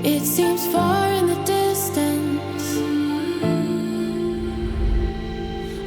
It seems far in the distance.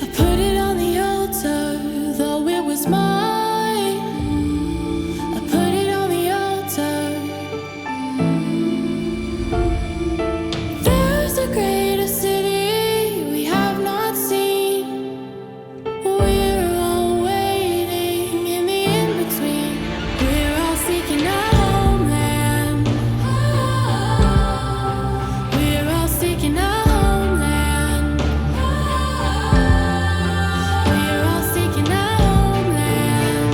I put it on the altar, though it was mine. I put it on the altar. There's a greater city we have not seen. We're all waiting in the in-between. We're all seeking our homeland. We're all seeking our homeland. We're all seeking our homeland.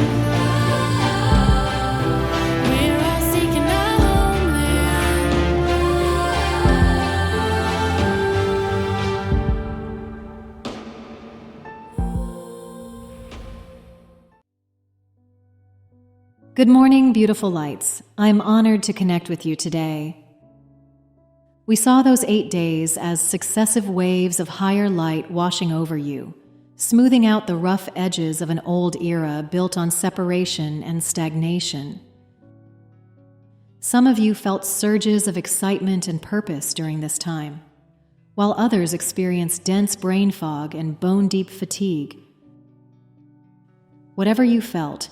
We're all seeking our homeland. Good morning, beautiful lights. I'm honored to connect with you today. We saw those 8 days as successive waves of higher light washing over you, smoothing out the rough edges of an old era built on separation and stagnation. Some of you felt surges of excitement and purpose during this time, while others experienced dense brain fog and bone-deep fatigue. Whatever you felt,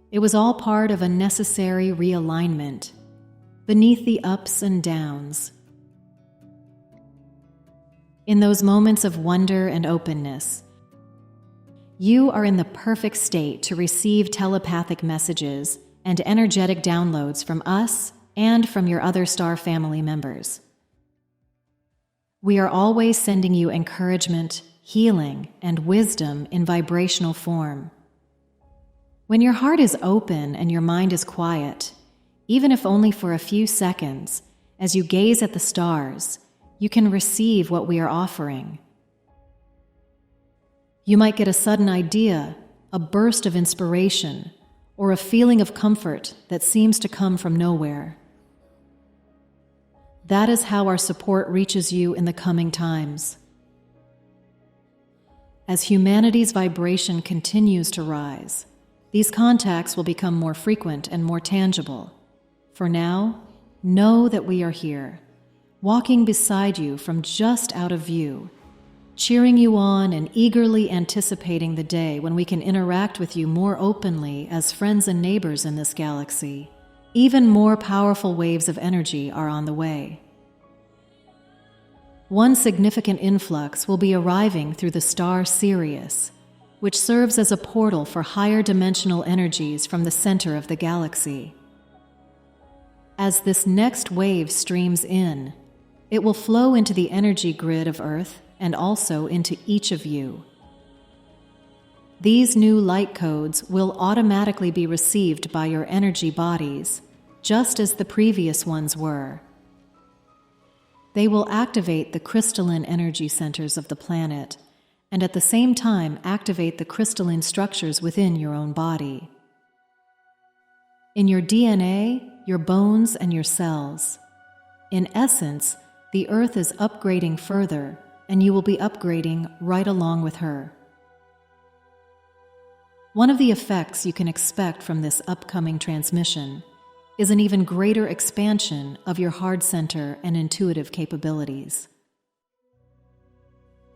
it was all part of a necessary realignment, beneath the ups and downs. In those moments of wonder and openness, you are in the perfect state to receive telepathic messages and energetic downloads from us and from your other star family members. We are always sending you encouragement, healing, and wisdom in vibrational form. When your heart is open and your mind is quiet, even if only for a few seconds, as you gaze at the stars, you can receive what we are offering. You might get a sudden idea, a burst of inspiration, or a feeling of comfort that seems to come from nowhere. That is how our support reaches you in the coming times. As humanity's vibration continues to rise, these contacts will become more frequent and more tangible. For now, know that we are here, walking beside you from just out of view, cheering you on and eagerly anticipating the day when we can interact with you more openly as friends and neighbors in this galaxy. Even more powerful waves of energy are on the way. One significant influx will be arriving through the star Sirius, which serves as a portal for higher dimensional energies from the center of the galaxy. As this next wave streams in, it will flow into the energy grid of Earth and also into each of you. These new light codes will automatically be received by your energy bodies, just as the previous ones were. They will activate the crystalline energy centers of the planet, and at the same time activate the crystalline structures within your own body. In your DNA, your bones, and your cells. In essence, the Earth is upgrading further, and you will be upgrading right along with her. One of the effects you can expect from this upcoming transmission is an even greater expansion of your heart center and intuitive capabilities.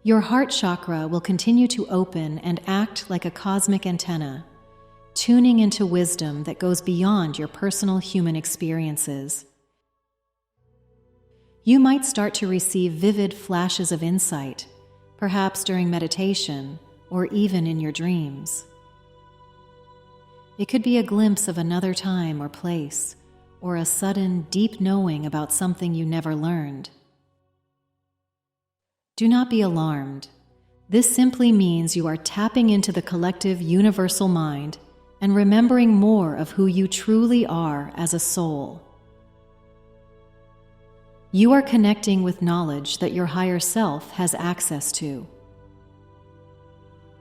Your heart chakra will continue to open and act like a cosmic antenna, tuning into wisdom that goes beyond your personal human experiences. You might start to receive vivid flashes of insight, perhaps during meditation or even in your dreams. It could be a glimpse of another time or place, or a sudden, deep knowing about something you never learned. Do not be alarmed. This simply means you are tapping into the collective universal mind and remembering more of who you truly are as a soul. You are connecting with knowledge that your higher self has access to.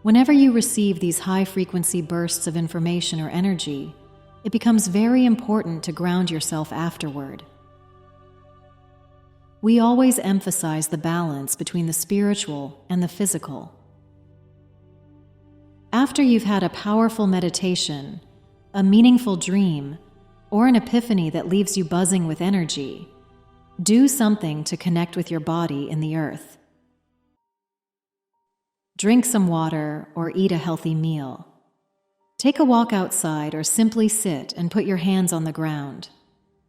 Whenever you receive these high-frequency bursts of information or energy, it becomes very important to ground yourself afterward. We always emphasize the balance between the spiritual and the physical. After you've had a powerful meditation, a meaningful dream, or an epiphany that leaves you buzzing with energy, Do something to connect with your body in the earth. Drink some water or eat a healthy meal. Take a walk outside or simply sit and put your hands on the ground.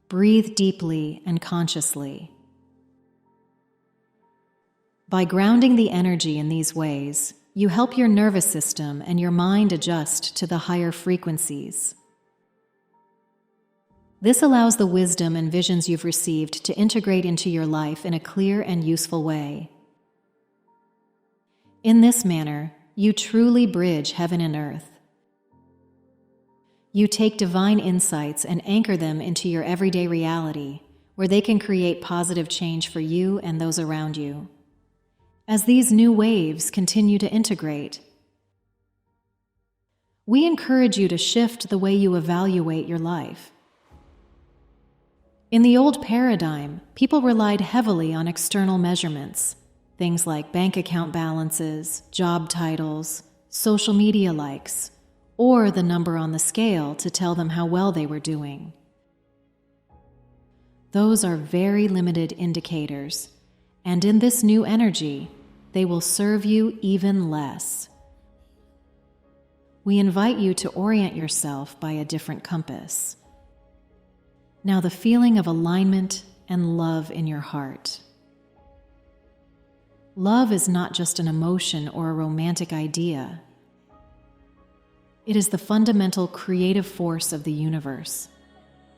Breathe deeply and consciously. By grounding the energy in these ways, you help your nervous system and your mind adjust to the higher frequencies. This allows the wisdom and visions you've received to integrate into your life in a clear and useful way. In this manner, you truly bridge heaven and earth. You take divine insights and anchor them into your everyday reality, where they can create positive change for you and those around you. As these new waves continue to integrate, we encourage you to shift the way you evaluate your life. In the old paradigm, people relied heavily on external measurements, things like bank account balances, job titles, social media likes, or the number on the scale to tell them how well they were doing. Those are very limited indicators, and in this new energy, they will serve you even less. We invite you to orient yourself by a different compass. Now the feeling of alignment and love in your heart. Love is not just an emotion or a romantic idea. It is the fundamental creative force of the universe.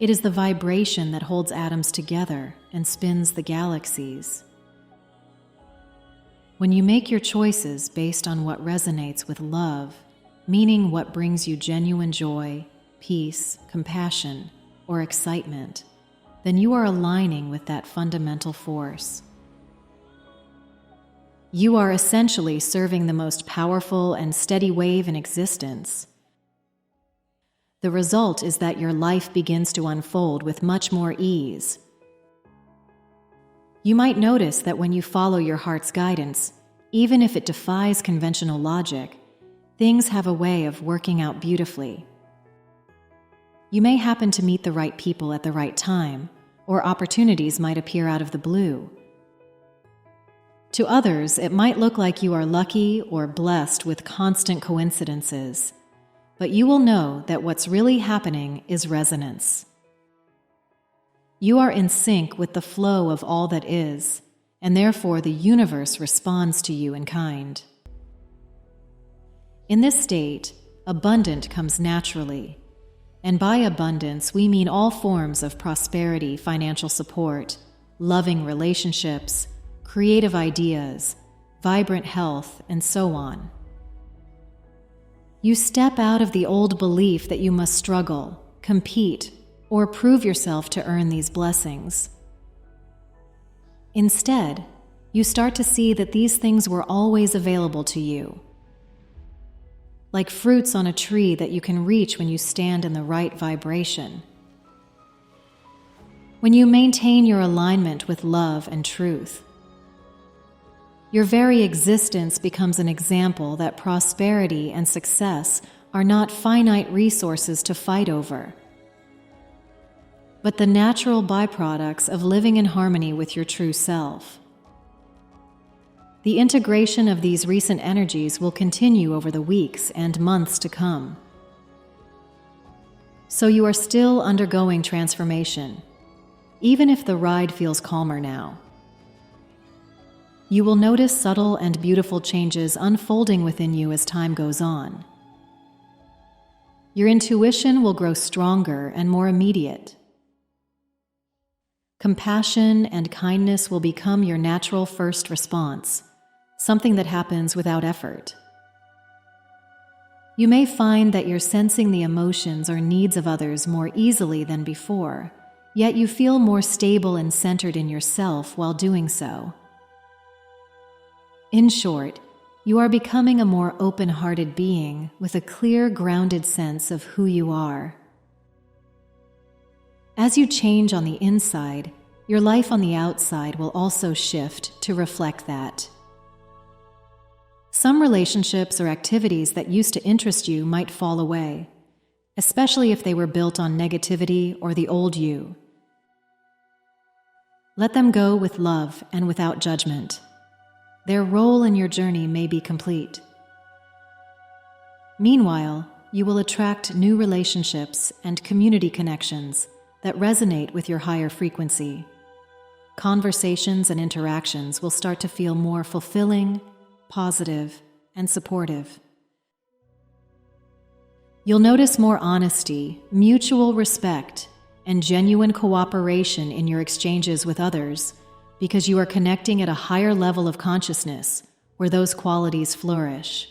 It is the vibration that holds atoms together and spins the galaxies. When you make your choices based on what resonates with love, meaning what brings you genuine joy, peace, compassion, or excitement, then you are aligning with that fundamental force. You are essentially serving the most powerful and steady wave in existence. The result is that your life begins to unfold with much more ease. You might notice that when you follow your heart's guidance, even if it defies conventional logic, things have a way of working out beautifully. You may happen to meet the right people at the right time, or opportunities might appear out of the blue. To others, it might look like you are lucky or blessed with constant coincidences, but you will know that what's really happening is resonance. You are in sync with the flow of all that is, and therefore the universe responds to you in kind. In this state, abundance comes naturally. And by abundance, we mean all forms of prosperity, financial support, loving relationships, creative ideas, vibrant health, and so on. You step out of the old belief that you must struggle, compete, or prove yourself to earn these blessings. Instead, you start to see that these things were always available to you, like fruits on a tree that you can reach when you stand in the right vibration. When you maintain your alignment with love and truth, your very existence becomes an example that prosperity and success are not finite resources to fight over, but the natural byproducts of living in harmony with your true self. The integration of these recent energies will continue over the weeks and months to come. So you are still undergoing transformation, even if the ride feels calmer now. You will notice subtle and beautiful changes unfolding within you as time goes on. Your intuition will grow stronger and more immediate. Compassion and kindness will become your natural first response, something that happens without effort. You may find that you're sensing the emotions or needs of others more easily than before, yet you feel more stable and centered in yourself while doing so. In short, you are becoming a more open-hearted being with a clear, grounded sense of who you are. As you change on the inside, your life on the outside will also shift to reflect that. Some relationships or activities that used to interest you might fall away, especially if they were built on negativity or the old you. Let them go with love and without judgment. Their role in your journey may be complete. Meanwhile, you will attract new relationships and community connections that resonate with your higher frequency. Conversations and interactions will start to feel more fulfilling, positive, and supportive. You'll notice more honesty, mutual respect, and genuine cooperation in your exchanges with others because you are connecting at a higher level of consciousness where those qualities flourish.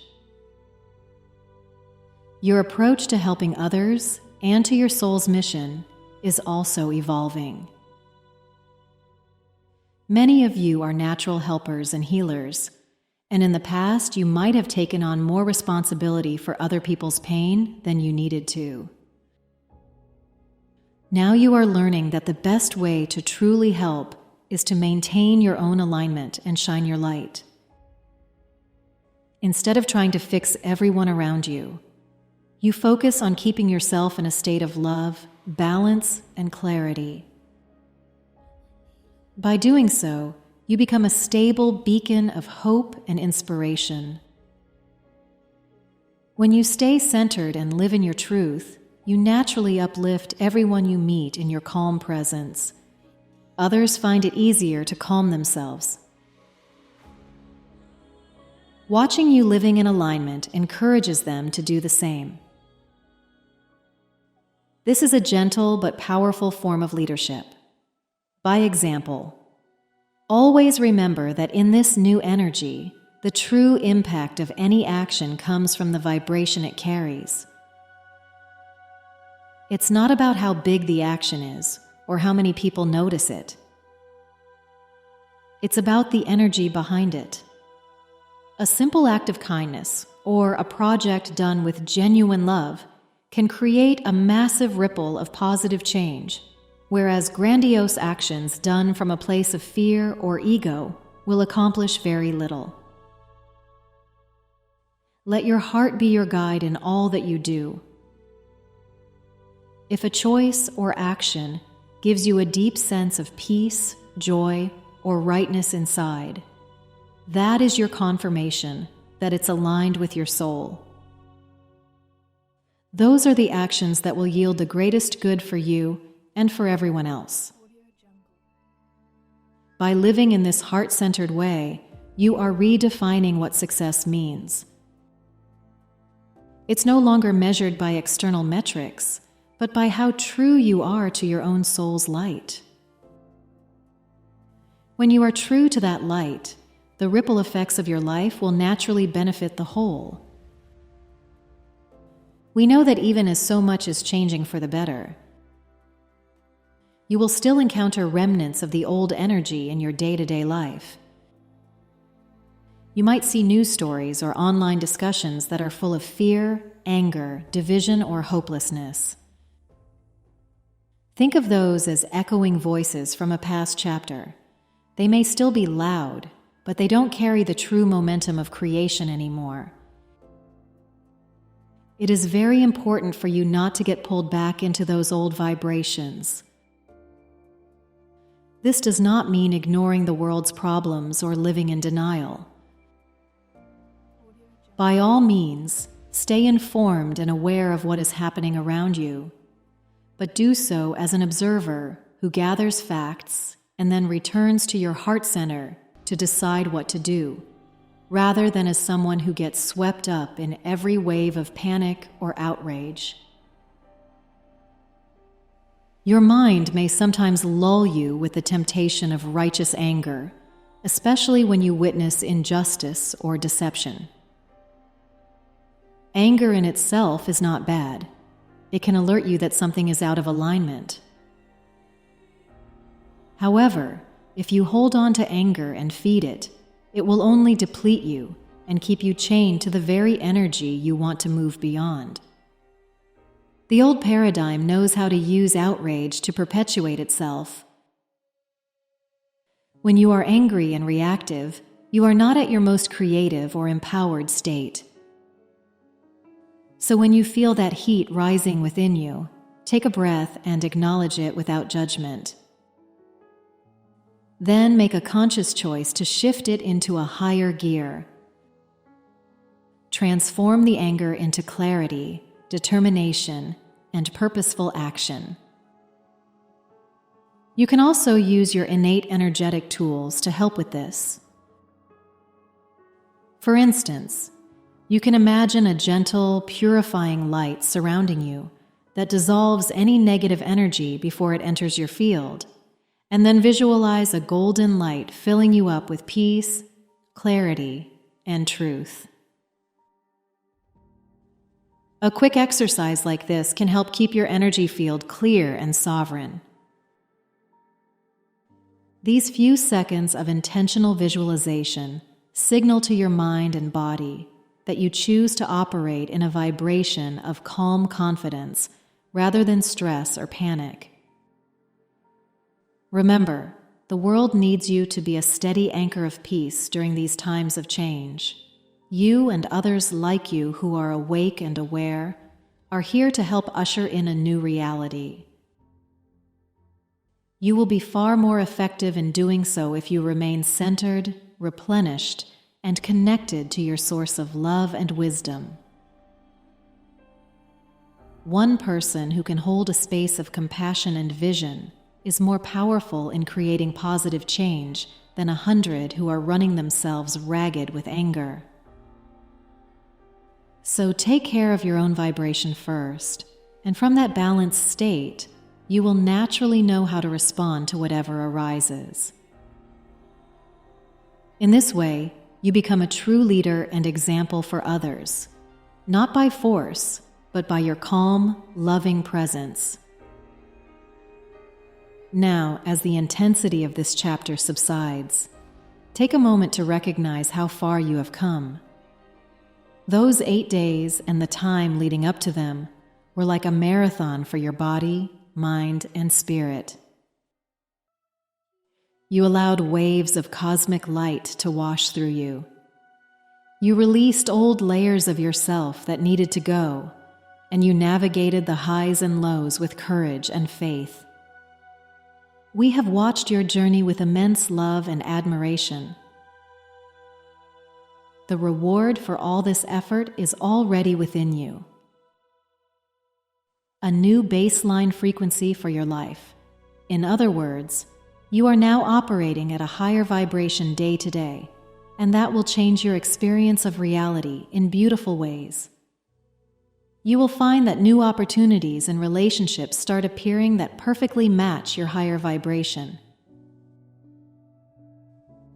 Your approach to helping others and to your soul's mission is also evolving. Many of you are natural helpers and healers, and in the past you might have taken on more responsibility for other people's pain than you needed to. Now you are learning that the best way to truly help is to maintain your own alignment and shine your light. Instead of trying to fix everyone around you, you focus on keeping yourself in a state of love, balance, and clarity. By doing so, you become a stable beacon of hope and inspiration. When you stay centered and live in your truth, you naturally uplift everyone you meet in your calm presence. Others find it easier to calm themselves. Watching you living in alignment encourages them to do the same. This is a gentle but powerful form of leadership. By example, always remember that in this new energy, the true impact of any action comes from the vibration it carries. It's not about how big the action is or how many people notice it. It's about the energy behind it. A simple act of kindness or a project done with genuine love can create a massive ripple of positive change, whereas grandiose actions done from a place of fear or ego will accomplish very little. Let your heart be your guide in all that you do. If a choice or action gives you a deep sense of peace, joy, or rightness inside, that is your confirmation that it's aligned with your soul. Those are the actions that will yield the greatest good for you and for everyone else. By living in this heart-centered way, you are redefining what success means. It's no longer measured by external metrics, but by how true you are to your own soul's light. When you are true to that light, the ripple effects of your life will naturally benefit the whole. We know that even as so much is changing for the better, you will still encounter remnants of the old energy in your day-to-day life. You might see news stories or online discussions that are full of fear, anger, division, or hopelessness. Think of those as echoing voices from a past chapter. They may still be loud, but they don't carry the true momentum of creation anymore. It is very important for you not to get pulled back into those old vibrations. This does not mean ignoring the world's problems or living in denial. By all means, stay informed and aware of what is happening around you, but do so as an observer who gathers facts and then returns to your heart center to decide what to do, rather than as someone who gets swept up in every wave of panic or outrage. Your mind may sometimes lull you with the temptation of righteous anger, especially when you witness injustice or deception. Anger in itself is not bad. It can alert you that something is out of alignment. However, if you hold on to anger and feed it, it will only deplete you and keep you chained to the very energy you want to move beyond. The old paradigm knows how to use outrage to perpetuate itself. When you are angry and reactive, you are not at your most creative or empowered state. So when you feel that heat rising within you, take a breath and acknowledge it without judgment. Then make a conscious choice to shift it into a higher gear. Transform the anger into clarity, determination, and purposeful action. You can also use your innate energetic tools to help with this. For instance, you can imagine a gentle, purifying light surrounding you that dissolves any negative energy before it enters your field, and then visualize a golden light filling you up with peace, clarity, and truth. A quick exercise like this can help keep your energy field clear and sovereign. These few seconds of intentional visualization signal to your mind and body that you choose to operate in a vibration of calm confidence rather than stress or panic. Remember, the world needs you to be a steady anchor of peace during these times of change. You and others like you who are awake and aware are here to help usher in a new reality. You will be far more effective in doing so if you remain centered, replenished, and connected to your source of love and wisdom. One person who can hold a space of compassion and vision is more powerful in creating positive change than 100 who are running themselves ragged with anger. So take care of your own vibration first, and from that balanced state, you will naturally know how to respond to whatever arises. In this way, you become a true leader and example for others, not by force, but by your calm, loving presence. Now, as the intensity of this chapter subsides, take a moment to recognize how far you have come. Those 8 days and the time leading up to them were like a marathon for your body, mind, and spirit. You allowed waves of cosmic light to wash through you. You released old layers of yourself that needed to go, and you navigated the highs and lows with courage and faith. We have watched your journey with immense love and admiration. The reward for all this effort is already within you. A new baseline frequency for your life. In other words, you are now operating at a higher vibration day to day, and that will change your experience of reality in beautiful ways. You will find that new opportunities and relationships start appearing that perfectly match your higher vibration.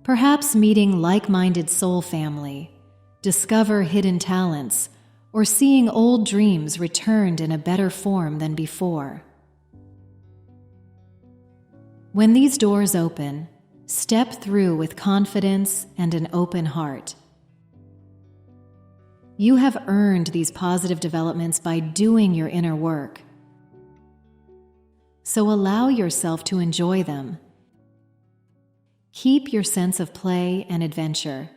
Perhaps meeting like-minded soul family, discover hidden talents, or seeing old dreams returned in a better form than before. When these doors open, step through with confidence and an open heart. You have earned these positive developments by doing your inner work. So allow yourself to enjoy them. Keep your sense of play and adventure,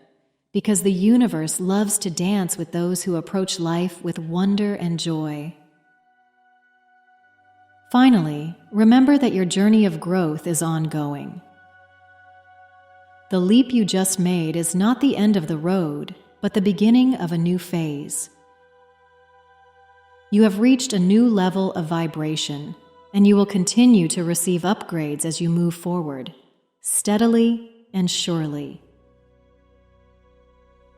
because the universe loves to dance with those who approach life with wonder and joy. Finally, remember that your journey of growth is ongoing. The leap you just made is not the end of the road, but the beginning of a new phase. You have reached a new level of vibration, and you will continue to receive upgrades as you move forward, steadily and surely.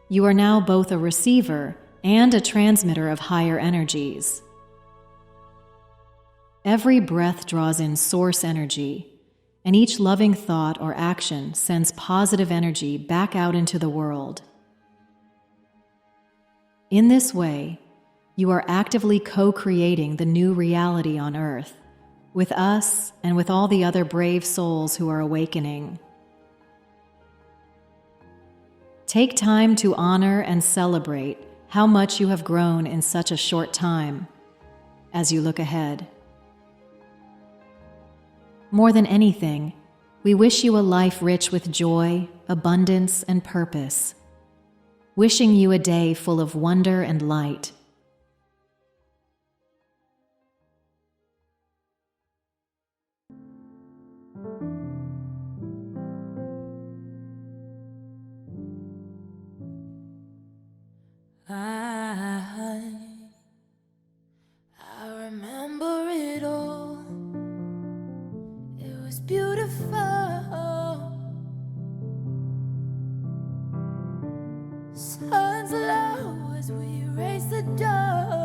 You are now both a receiver and a transmitter of higher energies. Every breath draws in source energy, and each loving thought or action sends positive energy back out into the world. In this way, you are actively co-creating the new reality on Earth, with us and with all the other brave souls who are awakening. Take time to honor and celebrate how much you have grown in such a short time as you look ahead. More than anything, we wish you a life rich with joy, abundance, and purpose. Wishing you a day full of wonder and light. the door.